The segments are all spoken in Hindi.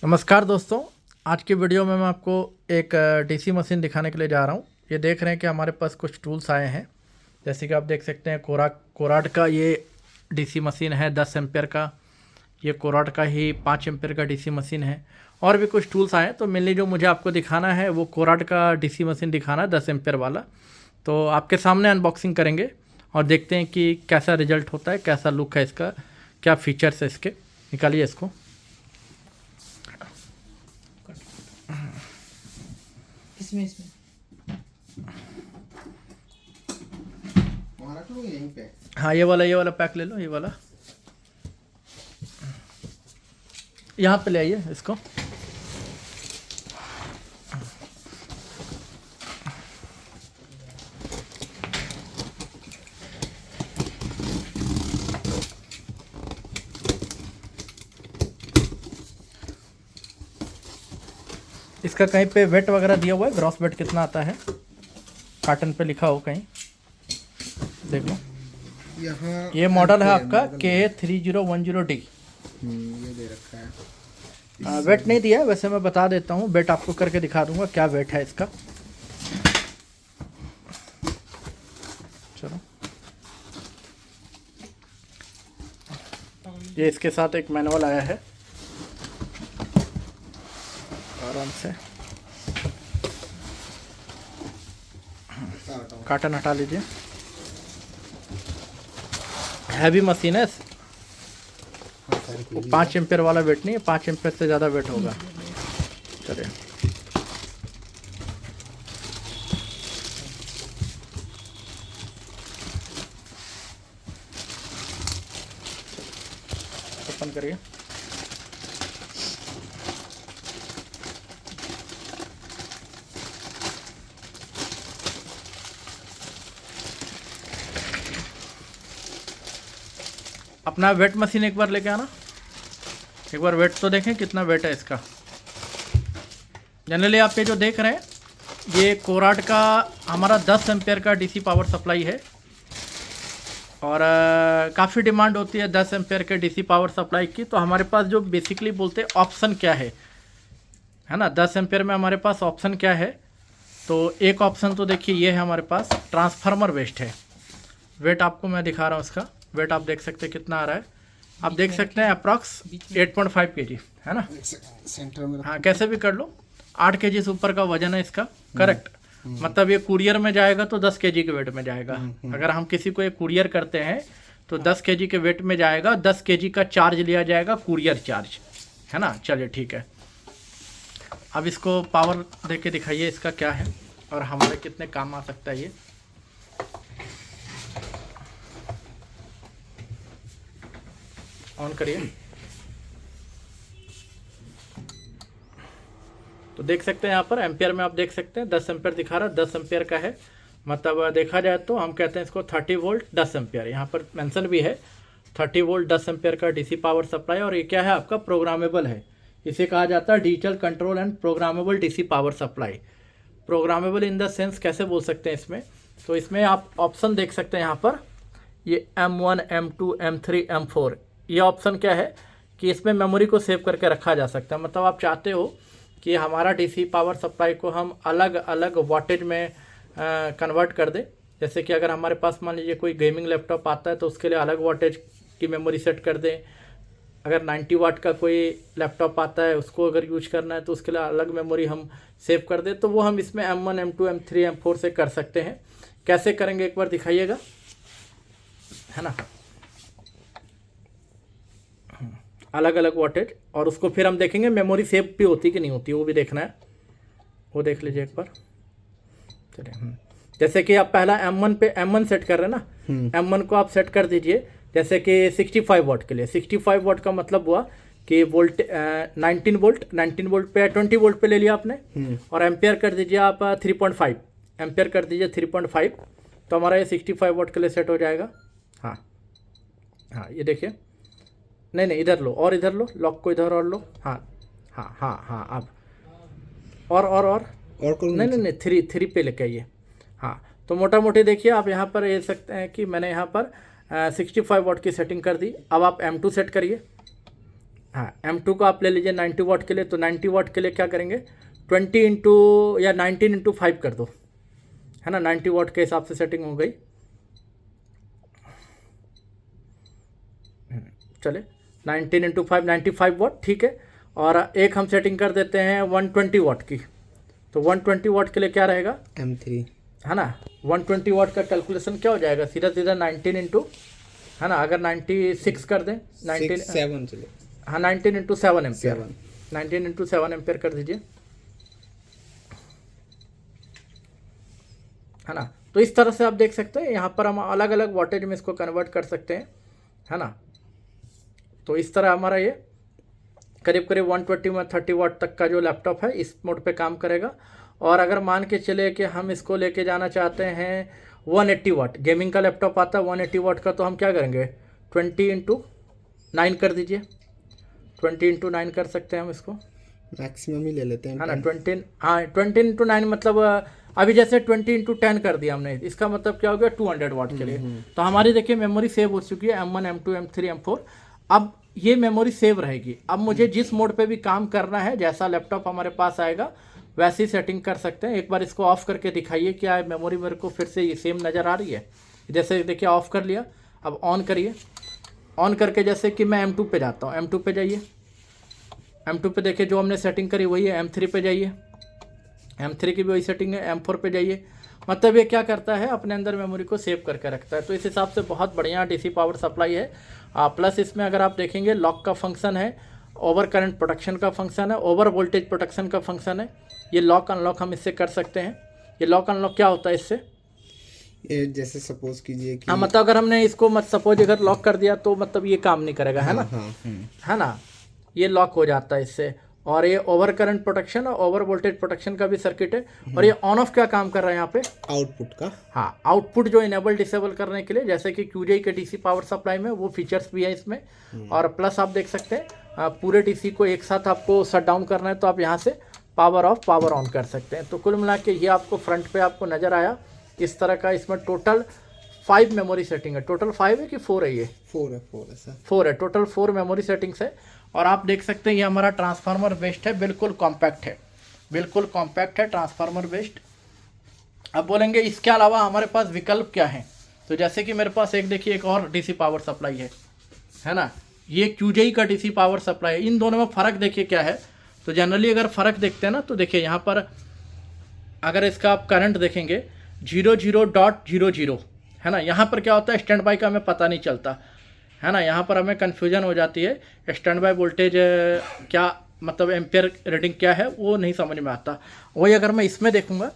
नमस्कार दोस्तों। आज की वीडियो में मैं आपको एक डीसी मशीन दिखाने के लिए जा रहा हूँ। ये देख रहे हैं कि हमारे पास कुछ टूल्स आए हैं। जैसे कि आप देख सकते हैं कोराट का ये डीसी मशीन है 10 एम्पेयर का। ये कोराट का ही 5 एम्पेयर का डीसी मशीन है। और भी कुछ टूल्स आए हैं, तो मेनली जो मुझे आपको दिखाना है वो कोराट का डीसी मशीन दिखाना है 10 एम्पेयर वाला। तो आपके सामने अनबॉक्सिंग करेंगे और देखते हैं कि कैसा रिजल्ट होता है, कैसा लुक है इसका, क्या फीचर्स है इसके। निकालिए इसको। इसमें वहाँ रख लो यहीं पे। हाँ, ये वाला पैक ले लो, ये वाला यहाँ पे ले आइए इसको। इसका कहीं पे वेट वगैरह दिया हुआ है, ग्रॉस वेट कितना आता है कार्टन पे लिखा हो कहीं, देख लो। यहाँ ये मॉडल है आपका KA3010D। ये दे रखा है। वेट नहीं दिया है, वैसे मैं बता देता हूँ, वेट आपको करके दिखा दूंगा क्या वेट है इसका। चलो, ये इसके साथ एक मैनुअल आया है। आराम से कार्टन हटा लीजिए। हैवी मशीन है, 5 एम्पेयर वाला वेट नहीं है, 5 एम्पेयर से ज़्यादा वेट होगा। चलिए, ओपन करिए। अपना वेट मशीन एक बार लेके आना, एक बार वेट तो देखें कितना वेट है इसका। जनरली आप ये जो देख रहे हैं, ये कोराट का हमारा 10 एम्पेयर का डीसी पावर सप्लाई है। और काफ़ी डिमांड होती है 10 एम्पेयर के डीसी पावर सप्लाई की। तो हमारे पास जो बेसिकली बोलते हैं ऑप्शन क्या है ना, 10 एम्पेयर में हमारे पास ऑप्शन क्या है। तो एक ऑप्शन तो देखिए ये है हमारे पास, ट्रांसफार्मर वेस्ट है। वेट आपको मैं दिखा रहा हूँ, इसका वेट आप देख सकते हैं कितना आ रहा है। आप देख सकते हैं अप्रॉक्स 8.5 kg है ना। सेंटर में हाँ, कैसे भी कर लो, 8 kg से ऊपर का वजन है इसका, करेक्ट। मतलब ये कुरियर में जाएगा तो 10 kg के वेट में जाएगा। अगर हम किसी को ये कुरियर करते हैं तो 10 kg के वेट में जाएगा। 10 kg का चार्ज लिया जाएगा, कुरियर चार्ज, है ना। चलिए ठीक है, अब इसको पावर दे के दिखाइए इसका क्या है और हमारे कितने काम आ सकता है ये। ऑन करिए। तो देख सकते हैं यहाँ पर एम्पियर में, आप देख सकते हैं 10 एम्पियर दिखा रहा है, 10 एम्पियर का है। मतलब देखा जाए तो हम कहते हैं इसको 30 वोल्ट 10 एम्पियर। यहाँ पर मेंशन भी है 30 वोल्ट 10 एम्पियर का डीसी पावर सप्लाई। और ये क्या है आपका, प्रोग्रामेबल है। इसे कहा जाता है digital control and programmable DC power supply. Programmable in the sense कैसे बोल सकते हैं इसमें, तो इसमें आप ऑप्शन देख सकते हैं यहाँ पर, ये M1 M2 M3 M4। ये ऑप्शन क्या है कि इसमें मेमोरी को सेव करके रखा जा सकता है। मतलब आप चाहते हो कि हमारा डीसी पावर सप्लाई को हम अलग अलग वाटेज में कन्वर्ट कर दें। जैसे कि अगर हमारे पास मान लीजिए कोई गेमिंग लैपटॉप आता है तो उसके लिए अलग वाटेज की मेमोरी सेट कर दें। अगर 90 वाट का कोई लैपटॉप आता है उसको अगर यूज करना है तो उसके लिए अलग मेमोरी हम सेव कर दें। तो वो हम इसमें M1 M2 M3 M4 से कर सकते हैं। कैसे करेंगे एक बार दिखाइएगा, है ना। अलग अलग वाटेज, और उसको फिर हम देखेंगे मेमोरी सेव भी होती कि नहीं होती, वो भी देखना है, वो देख लीजिए एक बार। चलिए, जैसे कि आप पहला M1 पे M1 सेट कर रहे हैं ना, M1 को आप सेट कर दीजिए। जैसे कि 65 वाट के लिए, 65 वाट का मतलब हुआ कि वोल्ट 19 वोल्ट पे 20 वोल्ट पे ले लिया आपने। और एम्पेयर कर दीजिए आप 3.5 एम्पेयर कर दीजिए 3.5। तो हमारा ये 65 वाट के लिए सेट हो जाएगा। हाँ हाँ, ये देखिए, नहीं इधर लो, और इधर लो, लॉक को इधर और लो। हाँ हाँ हाँ हाँ, अब और नहीं 3 पे लेके आइए। हाँ, तो मोटा मोटी देखिए आप यहाँ पर ये सकते हैं कि मैंने यहाँ पर 65 वाट की सेटिंग कर दी। अब आप M2 सेट करिए। हाँ M2 को आप ले लीजिए 90 वाट के लिए, तो 90 वाट के लिए क्या करेंगे 20 इंटू या 19 इंटू 5 कर दो, है ना, 90 वाट के हिसाब से सेटिंग हो गई। चले 19 इंटू 5 95 वाट, ठीक है। और एक हम सेटिंग कर देते हैं 120 वाट की, तो 120 वाट के लिए क्या रहेगा M3, है ना, 120 वाट का कैलकुलेशन क्या हो जाएगा, सीधा सीधा 19 इंटू, है ना, अगर 96 कर दें 19 7 चले, हाँ 19 इंटू 7 एम्पियर, 19 इंटू 7 एम्पियर कर दीजिए, है ना। तो इस तरह से आप देख सकते हैं यहाँ पर हम अलग अलग वाटेज में इसको कन्वर्ट कर सकते हैं, है ना। तो इस तरह हमारा ये करीब करीब 120 में 30 वाट तक का जो लैपटॉप है इस मोड पे काम करेगा। और अगर मान के चले कि हम इसको लेके जाना चाहते हैं 180 वाट, गेमिंग का लैपटॉप आता है 180 वाट का, तो हम क्या करेंगे 20 इंटू 9 कर दीजिए, 20 इंटू 9 कर सकते हैं हम इसको, मैक्सिमम ही ले लेते हैं, है ना। 20, हाँ 20 इंटू 9 मतलब अभी जैसे 20 इंटू 10 कर दिया हमने, इसका मतलब क्या हो गया 200 वाट के लिए। तो हमारी देखिए मेमोरी सेव हो चुकी है M1 M2 M3 M4। अब ये मेमोरी सेव रहेगी। अब मुझे जिस मोड पे भी काम करना है, जैसा लैपटॉप हमारे पास आएगा वैसी सेटिंग कर सकते हैं। एक बार इसको ऑफ करके दिखाइए क्या मेमोरी मेरे को फिर से ये सेम नज़र आ रही है। जैसे देखिए ऑफ कर लिया, अब ऑन करिए, ऑन करके जैसे कि मैं M2 पे जाता हूँ, M2 पे जाइए, M2 पे देखिए जो हमने सेटिंग करी वही है। M3 पे जाइए, M3 की भी वही सेटिंग है। M4 पे जाइए, मतलब ये क्या करता है अपने अंदर मेमोरी को सेव करके रखता है। तो इस हिसाब से बहुत बढ़िया डीसी पावर सप्लाई है। प्लस इसमें अगर आप देखेंगे लॉक का फंक्शन है, ओवर करंट प्रोटेक्शन का फंक्शन है, ओवर वोल्टेज प्रोटेक्शन का फंक्शन है। ये लॉक अनलॉक हम इससे कर सकते हैं। ये लॉक अनलॉक क्या होता है इससे, ये जैसे सपोज कीजिए कि हाँ मतलब अगर हमने इसको मत सपोज अगर लॉक कर दिया तो मतलब ये काम नहीं करेगा, है ना, हाँ, है ना, ये लॉक हो जाता है इससे। और ये ओवर करंट प्रोटेक्शन और ओवर वोल्टेज प्रोटेक्शन का भी सर्किट है। और ये ऑन ऑफ क्या काम कर रहा है यहाँ पे, आउटपुट का, हाँ आउटपुट जो इनेबल डिसेबल करने के लिए, जैसे कि QJ के डीसी पावर सप्लाई में वो फीचर्स भी है इसमें। और प्लस आप देख सकते हैं पूरे डीसी को एक साथ आपको शट डाउन करना है तो आप यहाँ से पावर ऑफ पावर ऑन कर सकते हैं। तो कुल मिला के ये आपको फ्रंट पे आपको नज़र आया इस तरह का। इसमें टोटल 5 मेमोरी सेटिंग है। टोटल 5 है कि 4 है, ये 4 है सर, 4 है। टोटल 4 मेमोरी सेटिंग्स है। और आप देख सकते हैं ये हमारा ट्रांसफार्मर बेस्ड है, बिल्कुल कॉम्पैक्ट है, बिल्कुल कॉम्पैक्ट है ट्रांसफार्मर बेस्ड। अब बोलेंगे इसके अलावा हमारे पास विकल्प क्या है, तो जैसे कि मेरे पास एक देखिए एक और डीसी पावर सप्लाई है ना, ये QJ का डीसी पावर सप्लाई है। इन दोनों में फ़र्क देखिए क्या है। तो जनरली अगर फ़र्क देखते हैं ना तो देखिए यहाँ पर अगर इसका आप करंट देखेंगे 00.00 है ना, यहाँ पर क्या होता है स्टैंड बाई का हमें पता नहीं चलता, है ना, यहाँ पर हमें कन्फ्यूजन हो जाती है। स्टैंड बाई वोल्टेज क्या मतलब एम्पियर रीडिंग क्या है वो नहीं समझ में आता। वही अगर मैं इसमें देखूँगा,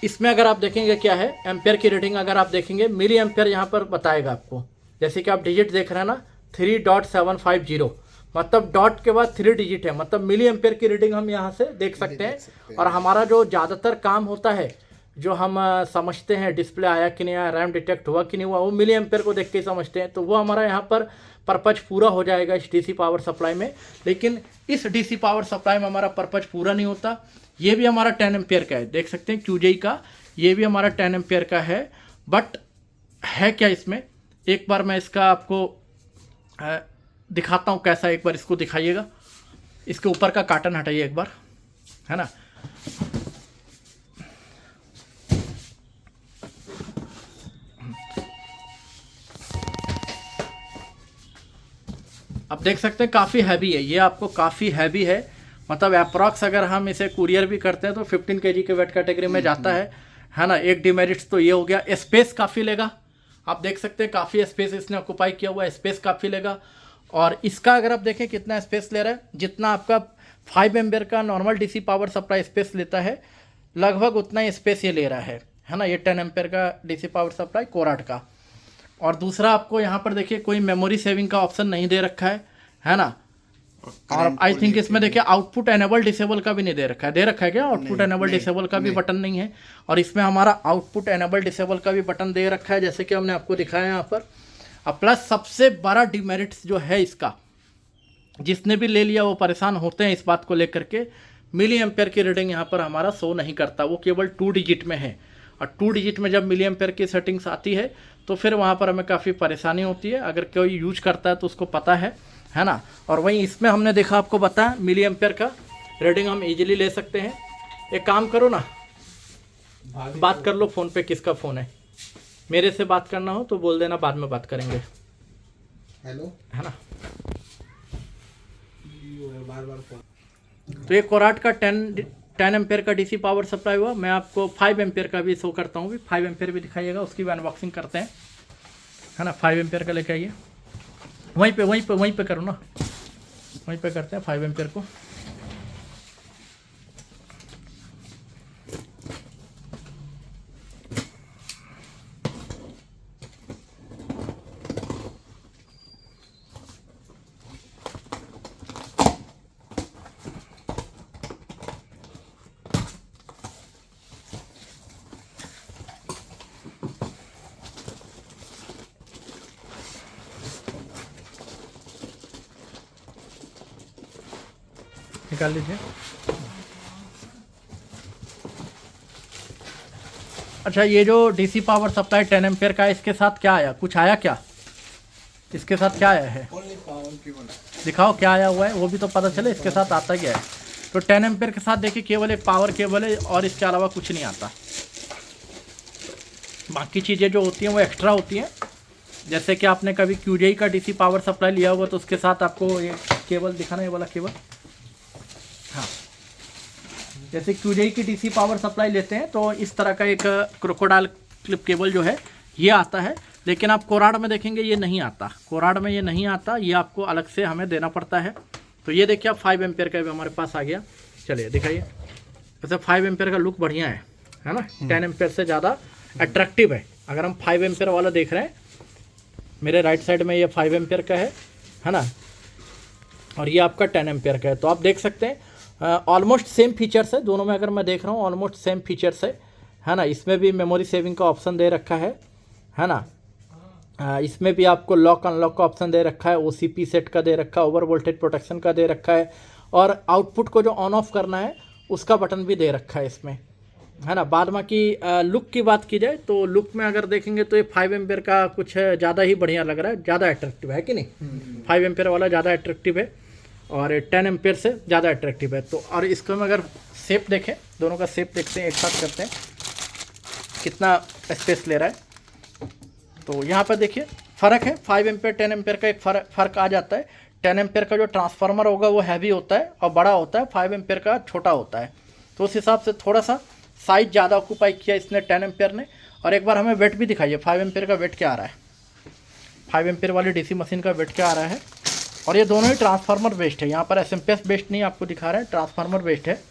इसमें अगर आप देखेंगे क्या है एम्पियर की रीडिंग, अगर आप देखेंगे मिली एम्पियर यहाँ पर बताएगा आपको। जैसे कि आप डिजिट देख रहे हैं ना 3.750, मतलब डॉट के बाद 3 डिजिट है, मतलब मिली एम्पियर की रीडिंग हम यहाँ से देख सकते हैं। और हमारा जो ज़्यादातर काम होता है, जो हम समझते हैं डिस्प्ले आया कि नहीं आया, रैम डिटेक्ट हुआ कि नहीं हुआ, वो मिली एम्पियर को देख के समझते हैं। तो वो हमारा यहाँ पर पर्पज पूरा हो जाएगा इस डीसी पावर सप्लाई में। लेकिन इस डीसी पावर सप्लाई में हमारा पर्पज पूरा नहीं होता। ये भी हमारा 10 एम्पियर का है, देख सकते हैं QJ का, ये भी हमारा 10 एम्पियर का है। बट है क्या इसमें, एक बार मैं इसका आपको दिखाता हूँ कैसा, एक बार इसको दिखाइएगा। इसके ऊपर का कार्टन हटाइए एक बार, है ना। अब देख सकते हैं काफ़ी हैवी है ये, आपको काफ़ी हैवी है, मतलब अप्रॉक्स अगर हम इसे कुरियर भी करते हैं तो 15 kg के वेट कैटेगरी में जाता है ना। एक डिमेरिट्स तो ये हो गया, स्पेस काफ़ी लेगा। आप देख सकते हैं काफ़ी स्पेस इसने ऑक्यूपाई किया हुआ है, स्पेस काफ़ी लेगा। और इसका अगर आप देखें कितना स्पेस ले रहा है, जितना आपका 5 एम्पियर का normal DC power supply space लेता है, लगभग उतना ही स्पेस ये ले रहा है ना। ये 10 एम्पियर का डीसी पावर सप्लाई कोराट का। और दूसरा आपको यहाँ पर देखिए कोई मेमोरी सेविंग का ऑप्शन नहीं दे रखा है ना। और आई थिंक इसमें देखिए आउटपुट एनेबल डिसेबल का भी नहीं दे रखा है, दे रखा है क्या आउटपुट एनेबल डिसेबल का भी बटन नहीं है। और इसमें हमारा आउटपुट एनेबल डिसेबल का भी बटन दे रखा है, जैसे कि हमने आपको दिखाया यहाँ पर। अब प्लस सबसे बड़ा डिमेरिट्स जो है इसका, जिसने भी ले लिया वो परेशान होते हैं इस बात को लेकर के, मिली एम्पेयर की रीडिंग यहाँ पर हमारा शो नहीं करता, वो केवल 2 डिजिट में है। और 2 डिजिट में जब मिली एम्पेयर की सेटिंग्स आती है तो फिर वहाँ पर हमें काफ़ी परेशानी होती है। अगर कोई यूज करता है तो उसको पता है ना। और वहीं इसमें हमने देखा, आपको बताया मिली एम्पेयर का रीडिंग हम इजीली ले सकते हैं। एक काम करो ना, बात कर लो फ़ोन पे, किसका फ़ोन है। मेरे से बात करना हो तो बोल देना, बाद में बात करेंगे। हेलो, है ना। बार बार फोन। तो ये कोराट का 10 एम्पेयर का डीसी पावर सप्लाई हुआ। मैं आपको 5 एम्पेयर का भी शो करता हूँ, भी 5 एम्पेयर भी दिखाइएगा, उसकी भी अनबॉक्सिंग करते हैं, है ना। 5 एम्पेयर का लेके आइए, वहीं पे करो ना, वहीं पे करते हैं 5 एम्पेयर को। निकाल लीजिए। अच्छा, ये जो डीसी पावर सप्लाई 10 एम्पेयर का है, इसके साथ क्या आया, कुछ आया क्या, इसके साथ क्या आया है, दिखाओ क्या आया हुआ है, वो भी तो पता चले इसके साथ आता क्या है। तो 10 एम्पेयर के साथ देखिए केवल एक पावर केबल है और इसके अलावा कुछ नहीं आता। बाकी चीज़ें जो होती हैं वो एक्स्ट्रा होती हैं। जैसे कि आपने कभी क्यूजेई का डीसी पावर सप्लाई लिया होगा तो उसके साथ आपको ये केबल दिखाना, ये वाला केबल, हाँ, जैसे क्यूजेई की डीसी पावर सप्लाई लेते हैं तो इस तरह का एक क्रोकोडाइल क्लिप केबल जो है ये आता है। लेकिन आप कोराड में देखेंगे ये नहीं आता, कोराड में ये नहीं आता, ये आपको अलग से हमें देना पड़ता है। तो ये देखिए आप 5 एम्पेयर का भी हमारे पास आ गया। चलिए दिखाइए, वैसे 5 एम्पेयर का लुक बढ़िया है ना, 10 एम्पेयर से ज़्यादा अट्रैक्टिव है। अगर हम 5 एम्पेयर वाला देख रहे हैं, मेरे राइट साइड में ये 5 एम्पेयर का है ना, और ये आपका 10 एम्पेयर का है। तो आप देख सकते हैं ऑलमोस्ट सेम फीचर्स है दोनों में। अगर मैं देख रहा हूँ ऑलमोस्ट सेम फीचर्स है ना। इसमें भी मेमोरी सेविंग का ऑप्शन दे रखा है ना। इसमें भी आपको लॉक अनलॉक का ऑप्शन दे रखा है, OCP सेट का दे रखा है, ओवर वोल्टेज प्रोटेक्शन का दे रखा है, और आउटपुट को जो ऑन ऑफ करना है उसका बटन भी दे रखा है इसमें, है ना। बाद में की लुक की बात की जाए तो लुक में अगर देखेंगे तो ये 5 एम्पेयर का कुछ ज़्यादा ही बढ़िया लग रहा है, ज़्यादा अट्रैक्टिव है कि नहीं। 5 एम्पेयर वाला ज़्यादा अट्रैक्टिव है और 10 एम्पेयर से ज़्यादा अट्रैक्टिव है। तो और इसको हम अगर शेप देखें, दोनों का शेप देखते हैं, एक साथ करते हैं कितना स्पेस ले रहा है। तो यहाँ पर देखिए फ़र्क है, 5 एम्पेयर 10 एम्पेयर का एक फ़र्क आ जाता है। 10 एम्पेयर का जो ट्रांसफार्मर होगा वो हैवी होता है और बड़ा होता है, 5 एम्पेयर का छोटा होता है। तो उस हिसाब से थोड़ा सा साइज ज़्यादा ऑक्यूपाई किया इसने 10 एम्पेयर ने। और एक बार हमें वेट भी दिखाइए, 5 एम्पेयर का वेट क्या आ रहा है, 5 एम्पेयर वाली डीसी मशीन का वेट क्या आ रहा है। और ये दोनों ही ट्रांसफार्मर बेस्ड है, यहाँ पर SMP बेस्ड नहीं आपको दिखा रहा है, ट्रांसफार्मर बेस्ड है।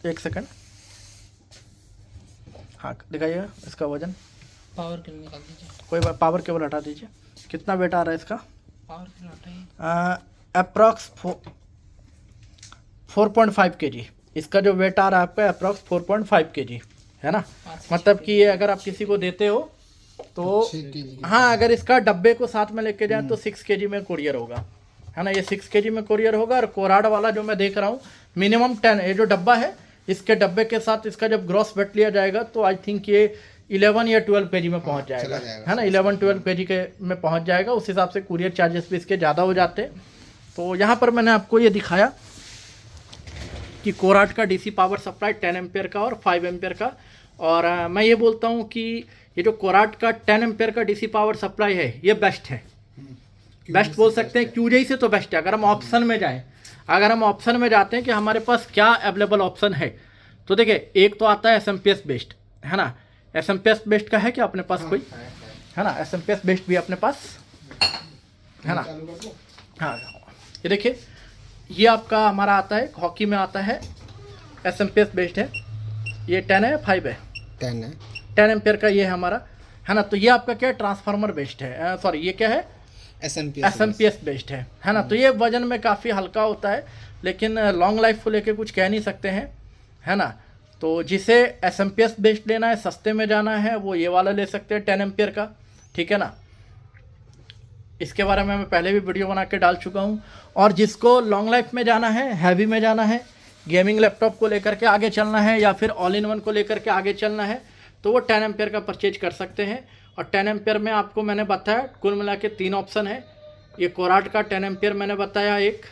एक सेकंड, हाँ दिखाइएगा इसका वजन, पावर केबल निकाल दीजिए, कोई पावर केबल हटा दीजिए। कितना वेट आ रहा है इसका, पावर केबल हटाइए, अप्रॉक्स 4.5 kg इसका जो वेट आ रहा है आपका, अप्रॉक्स 4.5 kg है ना। मतलब कि ये अगर आप किसी को देते हो तो हाँ, अगर इसका डब्बे को साथ में लेके जाए तो 6 kg में कुरियर होगा, है ना। ये 6 kg में कुरियर होगा। और कोराड वाला जो मैं देख रहा हूँ मिनिमम 10, ये जो डब्बा है इसके डब्बे के साथ इसका जब ग्रॉस वेट लिया जाएगा तो आई थिंक ये 11 या 12 kg में पहुंच जाएगा, है ना। 11-12 kg के में पहुंच जाएगा। उस हिसाब से कुरियर चार्जेस भी इसके ज़्यादा हो जाते हैं। तो यहाँ पर मैंने आपको ये दिखाया कि कोराट का डीसी पावर सप्लाई 10 एम्पेयर का और 5 एम्पेयर का। और मैं ये बोलता हूँ कि ये जो कोराट का 10 एम्पेयर का डीसी पावर सप्लाई है ये बेस्ट है, बेस्ट बोल सकते हैं। क्यूजेई से तो बेस्ट है। अगर हम ऑप्शन में जाएँ, अगर हम ऑप्शन में जाते हैं कि हमारे पास क्या अवेलेबल ऑप्शन है, तो देखिए एक तो आता है SMP बेस्ड, है ना। SMP बेस्ड का है क्या अपने पास कोई, है ना। SMP बेस्ड भी अपने पास है ना। हाँ, ये देखिए ये आपका हमारा आता है, हॉकी में आता है, SMP बेस्ड है। ये 10 है 5 है, 10 है, 10 एम्पेयर का ये है हमारा, है ना। तो ये आपका क्या है, ट्रांसफार्मर बेस्ड है, सॉरी ये क्या है, SMP बेस्ड है ना। तो ये वजन में काफ़ी हल्का होता है, लेकिन लॉन्ग लाइफ को लेके कुछ कह नहीं सकते हैं, है ना। तो जिसे SMP बेस्ड लेना है, सस्ते में जाना है, वो ये वाला ले सकते हैं 10 एम्पेयर का, ठीक है ना। इसके बारे में मैं पहले भी वीडियो बना के डाल चुका हूँ। और जिसको लॉन्ग लाइफ में जाना है, हैवी में जाना है, गेमिंग लैपटॉप को लेकर के आगे चलना है या फिर ऑल इन वन को लेकर के आगे चलना है, तो वो 10 एम्पियर का परचेज कर सकते हैं। और 10 एम्पियर में आपको मैंने बताया कुल मिला के 3 ऑप्शन है। ये कोराट का 10 एम्पियर मैंने बताया, एक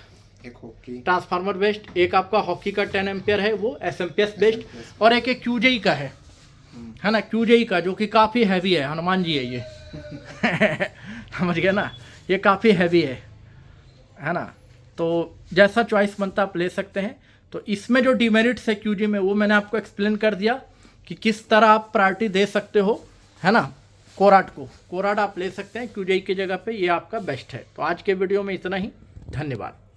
हॉकी ट्रांसफार्मर बेस्ड, एक आपका हॉकी का 10 एम्पियर है वो एसएमपीएस बेस्ड, और एक QJE का है ना, QJE का, जो कि काफ़ी हैवी है। हनुमान जी है ये समझ गए ना, ये काफ़ी हैवी है ना। तो जैसा चॉइस बनता आप ले सकते हैं। तो इसमें जो डिमेरिट्स है QJE में वो मैंने आपको एक्सप्लेन कर दिया कि किस तरह आप प्रायोरिटी दे सकते हो, है ना। कोराट आप ले सकते हैं QJE की जगह पे, ये आपका बेस्ट है। तो आज के वीडियो में इतना ही, धन्यवाद।